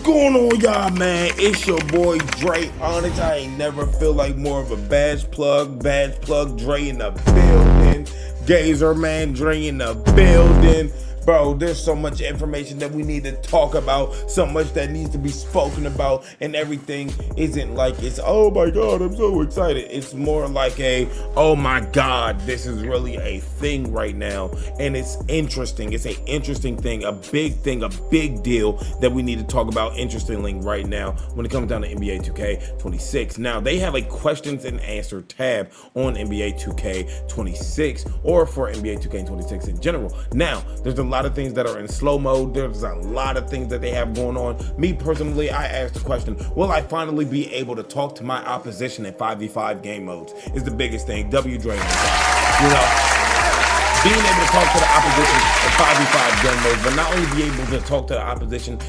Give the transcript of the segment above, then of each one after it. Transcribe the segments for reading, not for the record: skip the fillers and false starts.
going on, y'all, man? It's your boy Dre. Honest, I ain't never feel like more of a badge plug. Badge plug, Dre in the building. Gazer man, Dre in the building. Bro, there's so much information that we need to talk about, so much that needs to be spoken about, and everything isn't like it's, oh my God, I'm so excited. It's more like a, oh my God, this is really a thing right now, and it's interesting. It's an interesting thing, a big deal that we need to talk about interestingly right now when it comes down to NBA 2K26. Now, they have a questions and answer tab on NBA 2K26 or for NBA 2K26 in general. Now, there's a lot of things that are in slow mode. There's a lot of things that they have going on. Me personally, I asked the question, will I finally be able to talk to my opposition in 5v5 game modes? Is the biggest thing. W Dre, you know, being able to talk to the opposition in 5v5 game modes, but not only be able to talk to the opposition,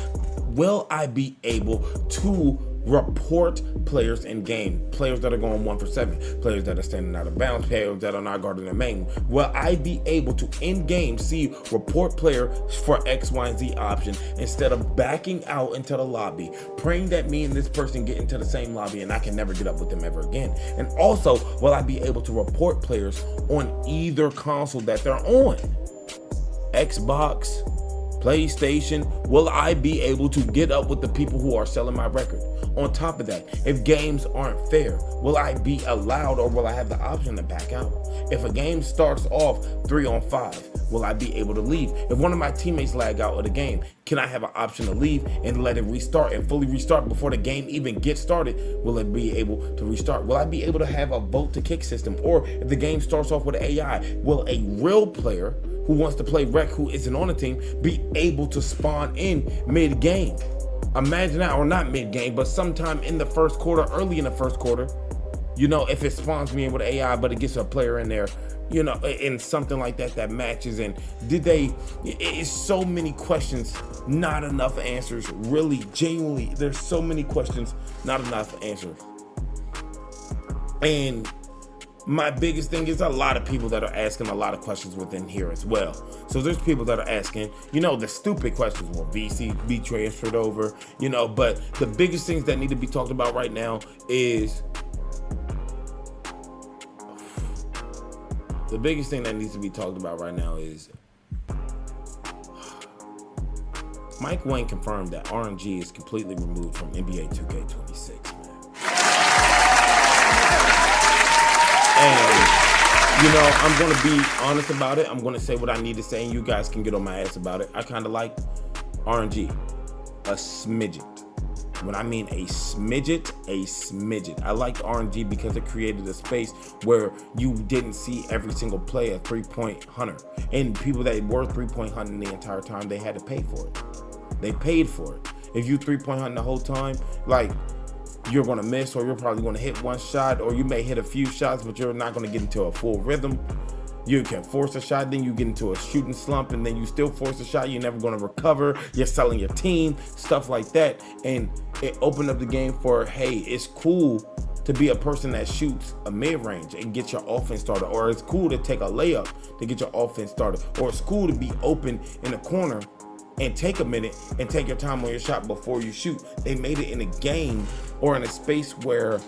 will I be able to report players in game, players that are going 1 for 7, players that are standing out of bounds, players that are not guarding their main? Will I be able to in game see report player for X, Y, and Z option instead of backing out into the lobby, praying that me and this person get into the same lobby and I can never get up with them ever again? And also, will I be able to report players on either console that they're on? Xbox, PlayStation. Will I be able to get up with the people who are selling my record? On top of that, if games aren't fair, will I be allowed or will I have the option to back out? If a game starts off 3-on-5, will I be able to leave? If one of my teammates lag out of the game, can I have an option to leave and let it restart and fully restart before the game even gets started? Will it be able to restart? Will I be able to have a vote to kick system? Or if the game starts off with AI, will a real player who wants to play rec who isn't on the team be able to spawn in mid-game? Imagine that, or not mid-game, but sometime in the first quarter, early in the first quarter, you know, if it spawns me in with AI, but it gets a player in there, you know, and something like that that matches. And did they, it's so many questions, not enough answers. Really, genuinely, there's so many questions, not enough answers. And my biggest thing is a lot of people that are asking a lot of questions within here as well. So there's people that are asking, you know, the stupid questions. Will VC be transferred over? You know, but the biggest things that need to be talked about right now is, the biggest thing that needs to be talked about right now is Mike Wayne confirmed that RNG is completely removed from NBA 2K26. And, you know, I'm going to be honest about it. I'm going to say what I need to say, and you guys can get on my ass about it. I kind of like RNG a smidget. When I mean a smidget. I liked RNG because it created a space where you didn't see every single play a three-point hunter. And people that were three-point hunting the entire time, they had to pay for it. They paid for it. If you three-point hunting the whole time, like, you're going to miss, or you're probably going to hit one shot, or you may hit a few shots, but you're not going to get into a full rhythm. You can force a shot, then you get into a shooting slump, and then you still force a shot. You're never going to recover. You're selling your team, stuff like that. And it opened up the game for, hey, it's cool to be a person that shoots a mid-range and get your offense started, or it's cool to take a layup to get your offense started, or it's cool to be open in a corner and take a minute and take your time on your shot before you shoot. They made it in a game or in a space where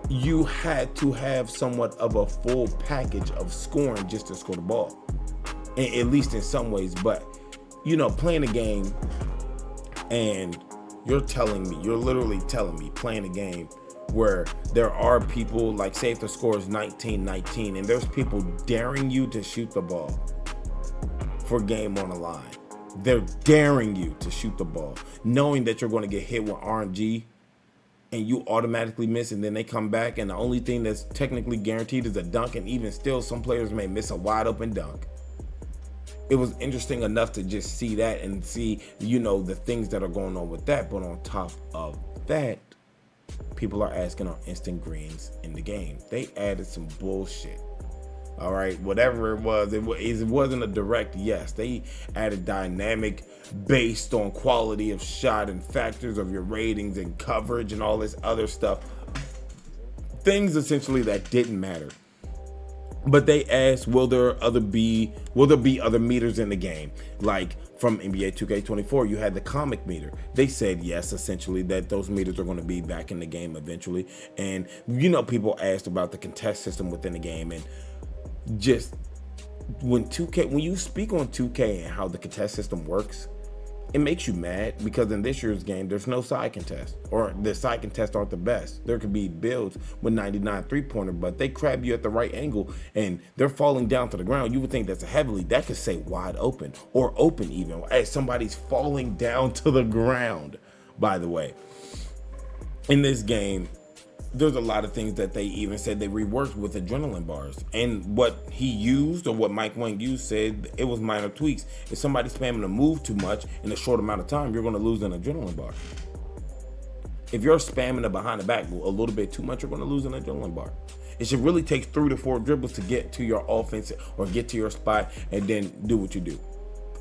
you had to have somewhat of a full package of scoring just to score the ball, at least in some ways. But, you know, playing a game and you're literally telling me playing a game where there are people, like, say if the score is 19-19 and there's people daring you to shoot the ball for game on the line. They're daring you to shoot the ball, knowing that you're going to get hit with RNG and you automatically miss, and then they come back and the only thing that's technically guaranteed is a dunk, and even still some players may miss a wide open dunk. It was interesting enough to just see that and see, you know, the things that are going on with that. But on top of that, people are asking on instant greens in the game. They added some bullshit. All right, whatever it wasn't a direct yes. They added dynamic based on quality of shot and factors of your ratings and coverage and all this other stuff. Things essentially that didn't matter. But they asked, will there be other meters in the game? Like from NBA 2K24, you had the comic meter. They said yes, essentially, that those meters are going to be back in the game eventually. And people asked about the contest system within the game, and just when you speak on 2K and how the contest system works, it makes you mad because in this year's game, there's no side contest, or the side contests aren't the best. There could be builds with 99 3-pointer, but they crab you at the right angle and they're falling down to the ground. You would think that's a heavily, that could say wide open or open even as somebody's falling down to the ground. By the way, in this game, there's a lot of things that they even said they reworked with adrenaline bars. And what he used, or what Mike Wang used, said it was minor tweaks. If somebody's spamming to move too much in a short amount of time, you're going to lose an adrenaline bar. If you're spamming it behind the back a little bit too much, you're going to lose an adrenaline bar. It should really take 3 to 4 dribbles to get to your offense or get to your spot and then do what you do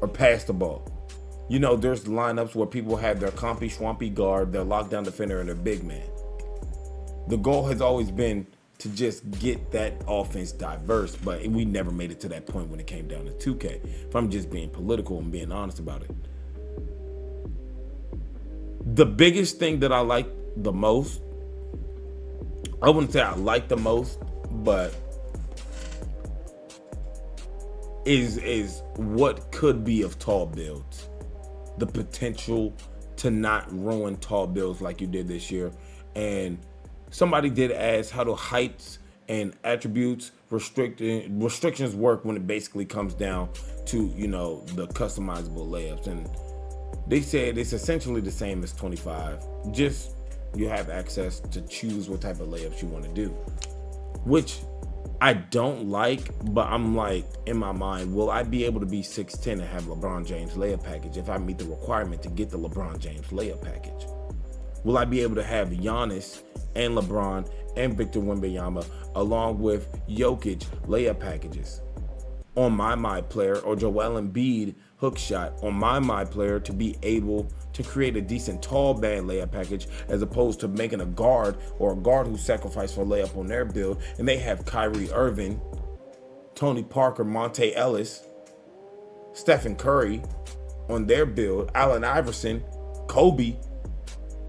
or pass the ball. There's lineups where people have their compy swampy guard, their lockdown defender, and their big man. The goal has always been to just get that offense diverse, but we never made it to that point when it came down to 2K. If I'm just being political and being honest about it. The biggest thing that I like the most, I wouldn't say I like the most, but is what could be of tall builds. The potential to not ruin tall builds like you did this year. And somebody did ask, how do heights and attributes restrictions work when it basically comes down to, the customizable layups? And they said it's essentially the same as 25. Just you have access to choose what type of layups you want to do, which I don't like, but I'm like, in my mind, will I be able to be 6'10" and have LeBron James layup package if I meet the requirement to get the LeBron James layup package? Will I be able to have Giannis and LeBron and Victor Wembanyama along with Jokic layup packages on my player, or Joel Embiid hook shot on my player, to be able to create a decent tall bad layup package, as opposed to making a guard who sacrificed for layup on their build, and they have Kyrie Irving, Tony Parker, Monte Ellis, Stephen Curry on their build, Allen Iverson, Kobe.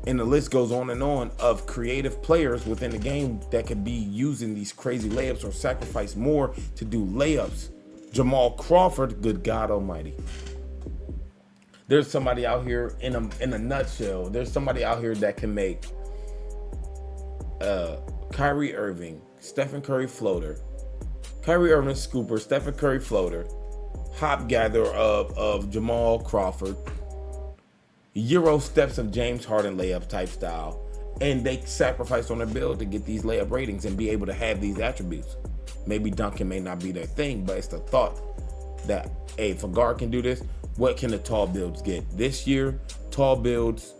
And the list goes on and on of creative players within the game that could be using these crazy layups or sacrifice more to do layups. Jamal Crawford, good God almighty. There's somebody out here in a nutshell. There's somebody out here that can make Kyrie Irving, Stephen Curry floater, Kyrie Irving scooper, Stephen Curry floater, hop gatherer of Jamal Crawford, Euro steps of James Harden layup type style, and they sacrifice on their build to get these layup ratings and be able to have these attributes. Maybe dunking may not be their thing, but it's the thought that, hey, if a guard can do this, what can the tall builds get? This year, tall builds,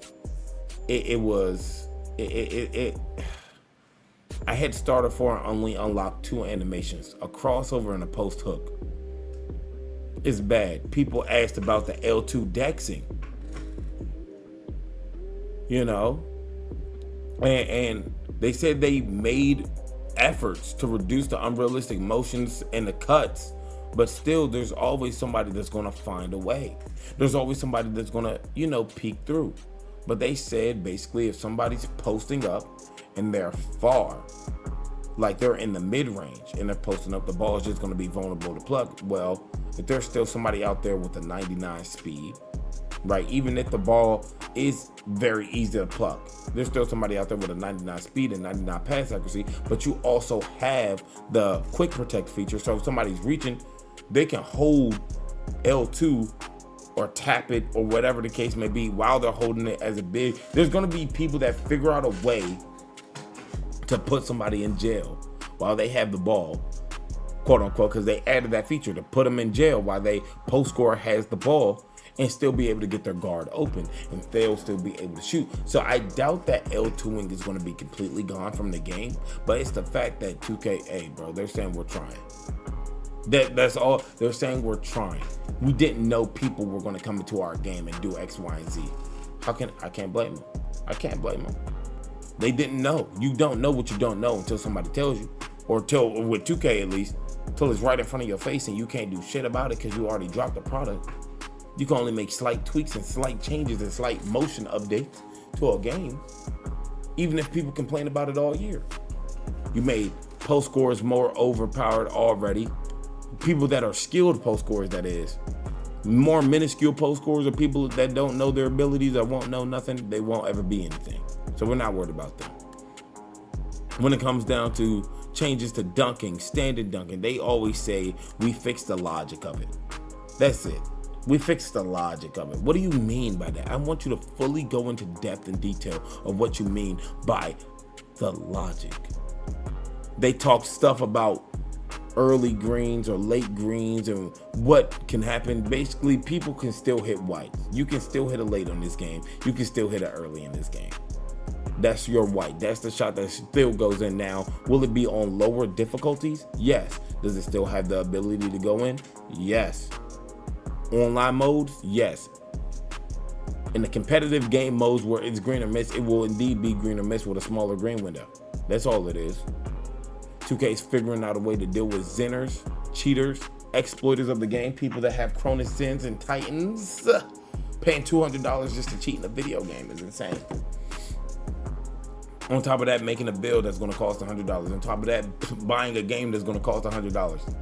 I had started for and only unlocked 2 animations, a crossover and a post hook. It's bad. People asked about the L2 dexing. And they said they made efforts to reduce the unrealistic motions and the cuts, but still there's always somebody that's going to find a way. There's always somebody that's going to, peek through. But they said basically if somebody's posting up and they're far, like they're in the mid-range and they're posting up, the ball is just going to be vulnerable to pluck. Well, if there's still somebody out there with a 99 speed, right? Even if the ball is very easy to pluck, there's still somebody out there with a 99 speed and 99 pass accuracy, but you also have the quick protect feature. So if somebody's reaching, they can hold L2 or tap it or whatever the case may be while they're holding it as a big. There's going to be people that figure out a way to put somebody in jail while they have the ball, quote unquote, because they added that feature to put them in jail while they post scorer has the ball, and still be able to get their guard open, and they'll still be able to shoot. So I doubt that L2ing is going to be completely gone from the game, but it's the fact that 2K, bro, they're saying we're trying. That's all. They're saying we're trying. We didn't know people were going to come into our game and do X, Y, and Z. I can't blame them. I can't blame them. They didn't know. You don't know what you don't know until somebody tells you, or with 2K at least, till it's right in front of your face and you can't do shit about it because you already dropped the product. You can only make slight tweaks and slight changes and slight motion updates to a game, even if people complain about it all year. You made post scorers more overpowered already. People that are skilled post scorers, that is. More minuscule post scorers are people that don't know their abilities or won't know nothing. They won't ever be anything. So we're not worried about them. When it comes down to changes to dunking, standard dunking, they always say we fixed the logic of it. That's it. We fixed the logic of it. What do you mean by that? I want you to fully go into depth and detail of what you mean by the logic. They talk stuff about early greens or late greens and what can happen. Basically, people can still hit whites. You can still hit a late on this game. You can still hit it early in this game. That's your white. That's the shot that still goes in. Now, will it be on lower difficulties? Yes. Does it still have the ability to go in? Yes. Online modes? Yes. In the competitive game modes where it's green or miss, it will indeed be green or miss with a smaller green window. That's all it is. 2K is figuring out a way to deal with Zenners, cheaters, exploiters of the game, people that have Cronus Zens and Titans. Paying $200 just to cheat in a video game is insane. On top of that, making a build that's going to cost $100. On top of that, buying a game that's going to cost $100.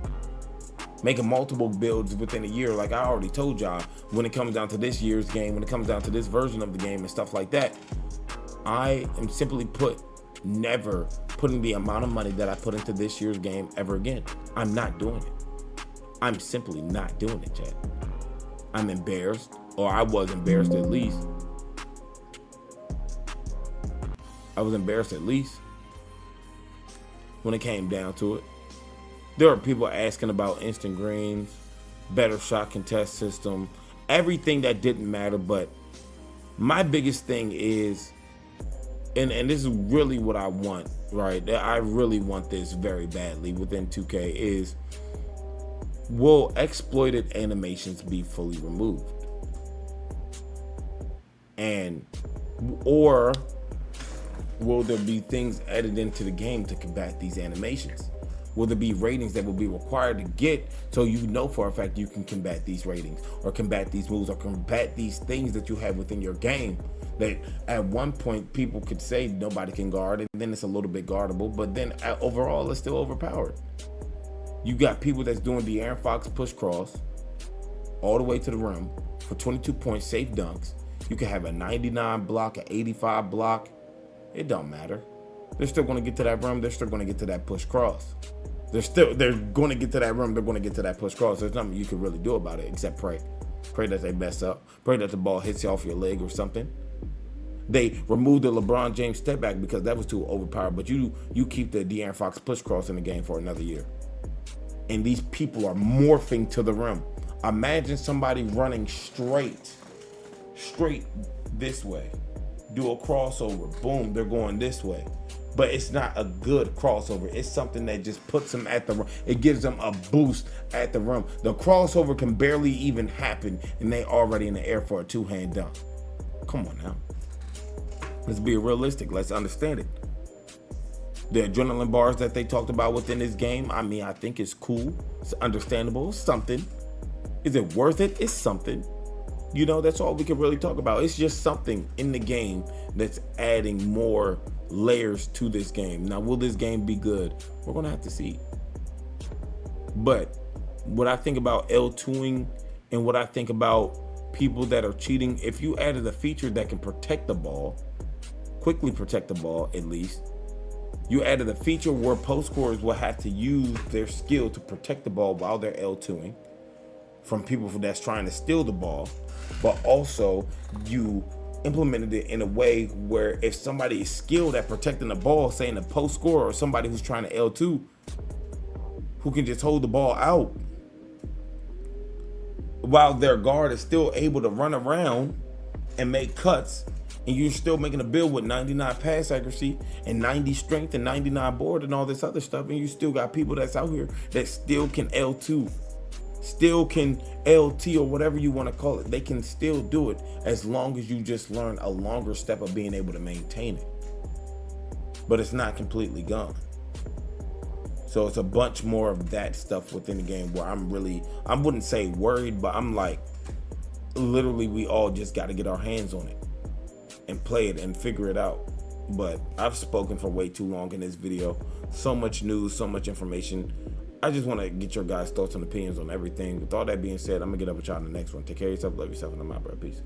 Making multiple builds within a year, like I already told y'all, when it comes down to this year's game, when it comes down to this version of the game and stuff like that, I am simply put never putting the amount of money that I put into this year's game ever again. I'm not doing it. I'm simply not doing it, Chad. I'm embarrassed, or I was embarrassed at least. I was embarrassed at least when it came down to it. There are people asking about instant greens, better shot contest system, everything that didn't matter. But my biggest thing is, and this is really what I want, right? I really want this very badly within 2K is, will exploited animations be fully removed? Or will there be things added into the game to combat these animations? Will there be ratings that will be required to get so you know for a fact you can combat these ratings or combat these moves or combat these things that you have within your game that at one point people could say nobody can guard, and then it's a little bit guardable, but then overall it's still overpowered. You got people that's doing the Aaron Fox push cross all the way to the rim for 22 point safe dunks. You can have a 99 block, an 85 block. It don't matter. They're still going to get to that rim. They're still going to get to that push cross. They're going to get to that rim. They're going to get to that push cross. There's nothing you can really do about it except pray. Pray that they mess up. Pray that the ball hits you off your leg or something. They removed the LeBron James step back because that was too overpowered. But you keep the De'Aaron Fox push cross in the game for another year. And these people are morphing to the rim. Imagine somebody running straight this way. Do a crossover. Boom, they're going this way. But it's not a good crossover. It's something that just puts them at the rim. It gives them a boost at the rim. The crossover can barely even happen, and they already in the air for a two-hand dunk. Come on now. Let's be realistic. Let's understand it. The adrenaline bars that they talked about within this game, I mean, I think it's cool. It's understandable. It's something. Is it worth it? It's something. You know, that's all we can really talk about. It's just something in the game that's adding more layers to this game. Now, will this game be good? We're going to have to see. But what I think about L2ing and what I think about people that are cheating, if you added a feature that can protect the ball, quickly protect the ball at least, you added a feature where post scorers will have to use their skill to protect the ball while they're L2ing from people that's trying to steal the ball, but also you implemented it in a way where if somebody is skilled at protecting the ball, saying a post scorer or somebody who's trying to L2, who can just hold the ball out while their guard is still able to run around and make cuts, and you're still making a build with 99 pass accuracy and 90 strength and 99 board and all this other stuff, and you still got people that's out here that still can L2, still can LT or whatever you want to call it. They can still do it as long as you just learn a longer step of being able to maintain it. But it's not completely gone. So it's a bunch more of that stuff within the game where I wouldn't say worried, but I'm like, literally, we all just got to get our hands on it and play it and figure it out. But I've spoken for way too long in this video. So much news, so much information. I just want to get your guys' thoughts and opinions on everything. With all that being said, I'm going to get up with y'all in the next one. Take care of yourself, love yourself, and I'm out, bro. Peace.